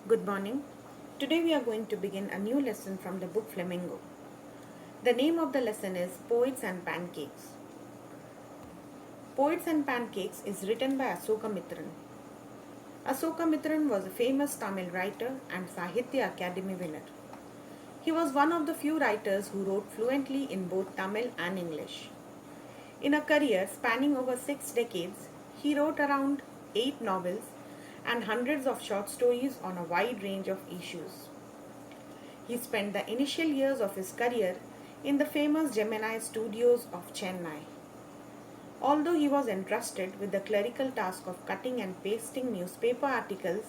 Good morning. Today we are going to begin a new lesson from the book Flamingo. The name of the lesson is Poets and Pancakes. Poets and Pancakes is written by Asoka Mitran. Asoka Mitran was a famous Tamil writer and Sahitya Academy winner. He was one of the few writers who wrote fluently in both Tamil and English. In a career spanning over 6 decades, he wrote around 8 novels and hundreds of short stories on a wide range of issues. He spent the initial years of his career in the famous Gemini studios of Chennai. Although he was entrusted with the clerical task of cutting and pasting newspaper articles,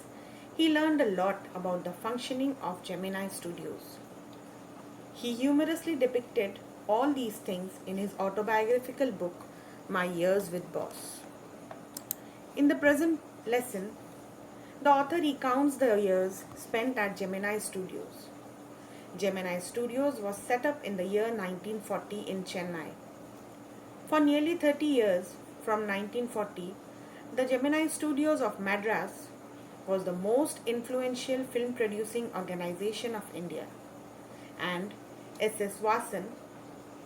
he learned a lot about the functioning of Gemini studios. He humorously depicted all these things in his autobiographical book, My Years with Boss. In the present lesson, the author recounts the years spent at Gemini Studios. Gemini Studios was set up in the year 1940 in Chennai. For nearly 30 years, from 1940, the Gemini Studios of Madras was the most influential film producing organization of India, and S.S. Vasan,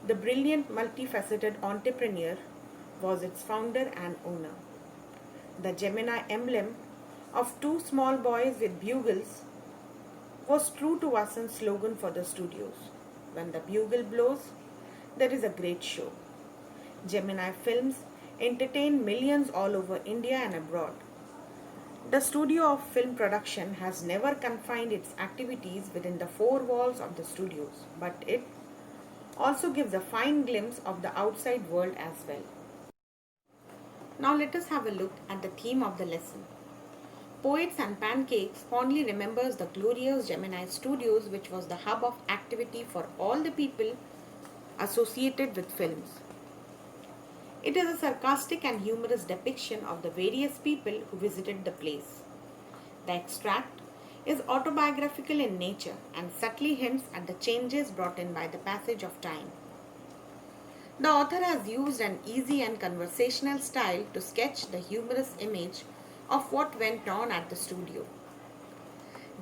the brilliant multifaceted entrepreneur, was its founder and owner. The Gemini emblem of two small boys with bugles was true to Vasan's slogan for the studios. When the bugle blows, there is a great show. Gemini Films entertain millions all over India and abroad. The studio of film production has never confined its activities within the four walls of the studios, but it also gives a fine glimpse of the outside world as well. Now let us have a look at the theme of the lesson. Poets and Pancakes fondly remembers the glorious Gemini Studios, which was the hub of activity for all the people associated with films. It is a sarcastic and humorous depiction of the various people who visited the place. The extract is autobiographical in nature and subtly hints at the changes brought in by the passage of time. The author has used an easy and conversational style to sketch the humorous image of what went on at the studio.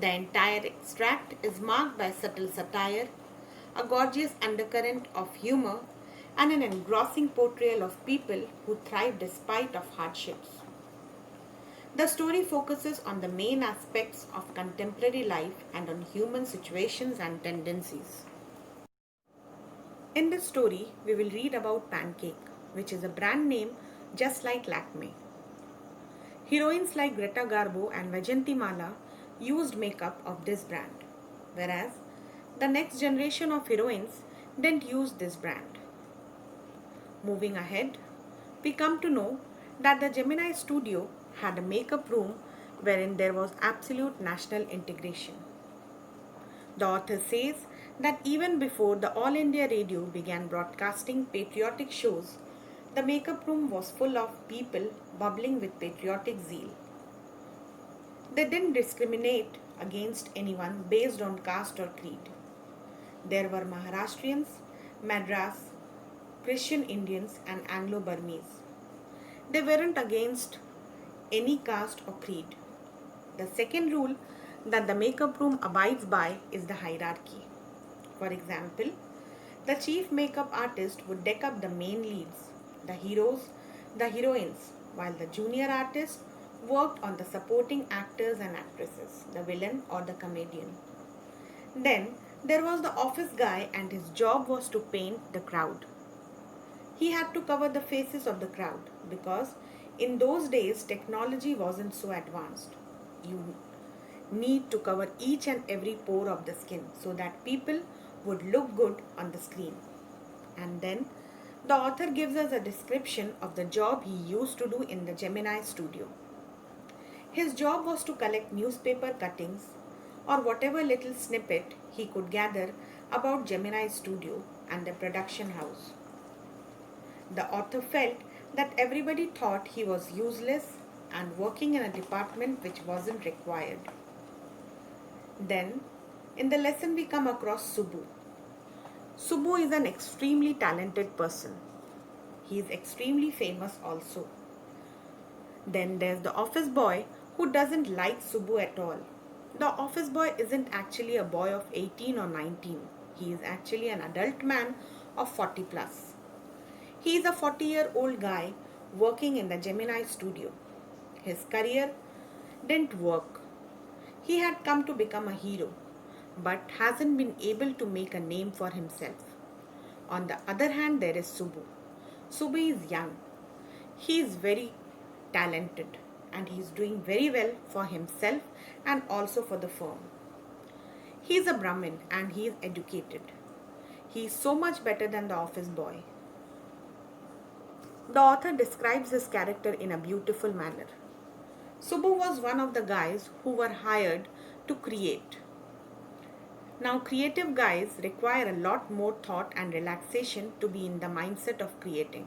The entire extract is marked by subtle satire, a gorgeous undercurrent of humor, and an engrossing portrayal of people who thrive despite of hardships. The story focuses on the main aspects of contemporary life and on human situations and tendencies. In this story, we will read about Pancake, which is a brand name just like Lakme. Heroines like Greta Garbo and Vajanti Mala used makeup of this brand, whereas the next generation of heroines didn't use this brand. Moving ahead, we come to know that the Gemini studio had a makeup room wherein there was absolute national integration. The author says that even before the All India Radio began broadcasting patriotic shows, the makeup room was full of people bubbling with patriotic zeal. They didn't discriminate against anyone based on caste or creed. There were Maharashtrians, Madras, Christian Indians, and Anglo Burmese. They weren't against any caste or creed. The second rule that the makeup room abides by is the hierarchy. For example, the chief makeup artist would deck up the main leads, the heroes, the heroines, while the junior artist worked on the supporting actors and actresses, the villain or the comedian. Then there was the office guy, and his job was to paint the crowd. He had to cover the faces of the crowd because in those days technology wasn't so advanced. You need to cover each and every pore of the skin so that people would look good on the screen. And then the author gives us a description of the job he used to do in the Gemini studio. His job was to collect newspaper cuttings or whatever little snippet he could gather about Gemini studio and the production house. The author felt that everybody thought he was useless and working in a department which wasn't required. Then, in the lesson, we come across Subbu. Subbu is an extremely talented person. He is extremely famous also. Then there's the office boy who doesn't like Subbu at all. The office boy isn't actually a boy of 18 or 19. He is actually an adult man of 40 plus. He is a 40-year-old guy working in the Gemini studio. His career didn't work. He had come to become a hero, but hasn't been able to make a name for himself. On the other hand, there is Subbu. Subbu is young. He is very talented and he is doing very well for himself and also for the firm. He is a Brahmin and he is educated. He is so much better than the office boy. The author describes his character in a beautiful manner. Subbu was one of the guys who were hired to create. Now, creative guys require a lot more thought and relaxation to be in the mindset of creating.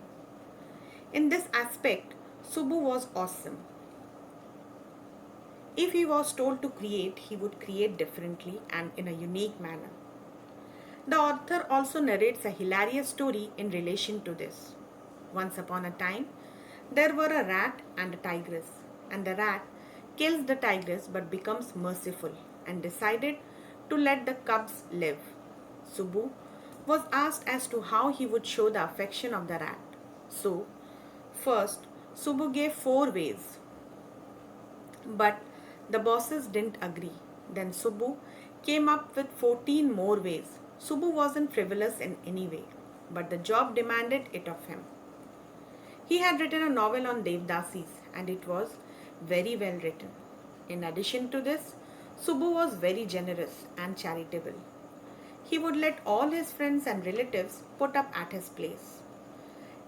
In this aspect, Subbu was awesome. If he was told to create, he would create differently and in a unique manner. The author also narrates a hilarious story in relation to this. Once upon a time, there were a rat and a tigress, and the rat kills the tigress but becomes merciful and decided to let the cubs live. Subbu was asked as to how he would show the affection of the rat. So, first, Subbu gave 4 ways, but the bosses didn't agree. Then Subbu came up with 14 more ways. Subbu wasn't frivolous in any way, but the job demanded it of him. He had written a novel on Devdasis and it was very well written. In addition to this, Subbu was very generous and charitable. He would let all his friends and relatives put up at his place.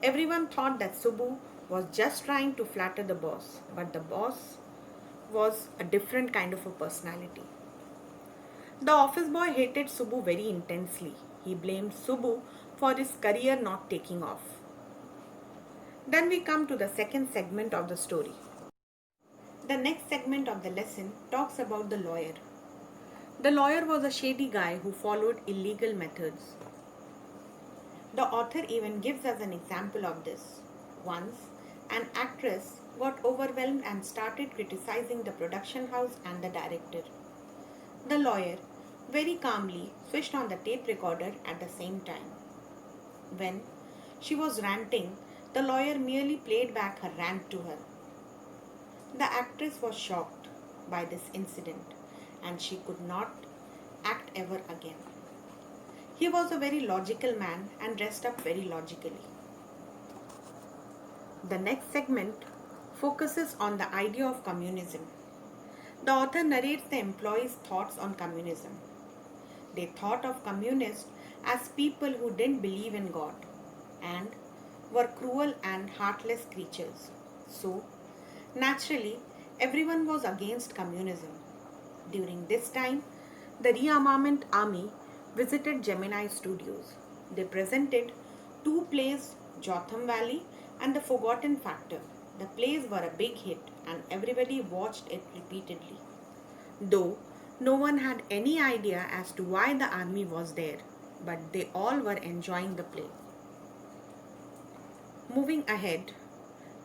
Everyone thought that Subbu was just trying to flatter the boss, but the boss was a different kind of a personality. The office boy hated Subbu very intensely. He blamed Subbu for his career not taking off. Then we come to the second segment of the story. The next segment of the lesson talks about the lawyer. The lawyer was a shady guy who followed illegal methods. The author even gives us an example of this. Once, an actress got overwhelmed and started criticizing the production house and the director. The lawyer very calmly switched on the tape recorder at the same time. When she was ranting, the lawyer merely played back her rant to her. The actress was shocked by this incident and she could not act ever again. He was a very logical man and dressed up very logically. The next segment focuses on the idea of communism. The author narrates the employees' thoughts on communism. They thought of communists as people who didn't believe in God and were cruel and heartless creatures. So, naturally, everyone was against communism. During this time, the rearmament army visited Gemini Studios. They presented 2 plays, Jotham Valley and The Forgotten Factor. The plays were a big hit and everybody watched it repeatedly. Though no one had any idea as to why the army was there, but they all were enjoying the play. Moving ahead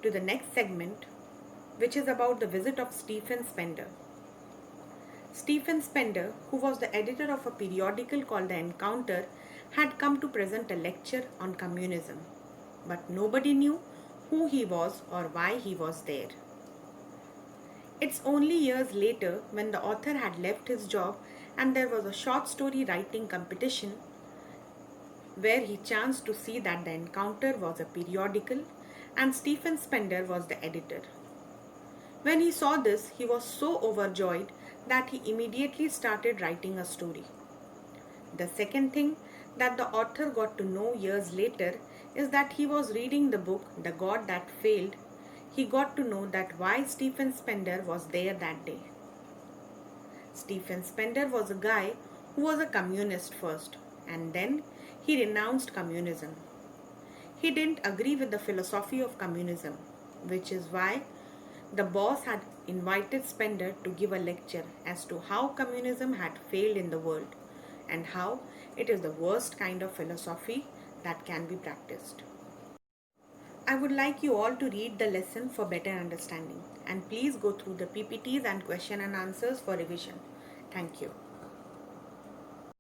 to the next segment, which is about the visit of Stephen Spender. Stephen Spender, who was the editor of a periodical called The Encounter, had come to present a lecture on communism, but nobody knew who he was or why he was there. It's only years later, when the author had left his job and there was a short story writing competition, where he chanced to see that The Encounter was a periodical and Stephen Spender was the editor. When he saw this, he was so overjoyed that he immediately started writing a story. The second thing that the author got to know years later is that he was reading the book The God That Failed. He got to know that why Stephen Spender was there that day. Stephen Spender was a guy who was a communist first, and then he renounced communism. He didn't agree with the philosophy of communism, which is why the boss had invited Spender to give a lecture as to how communism had failed in the world and how it is the worst kind of philosophy that can be practiced. I would like you all to read the lesson for better understanding, and please go through the PPTs and question and answers for revision. Thank you.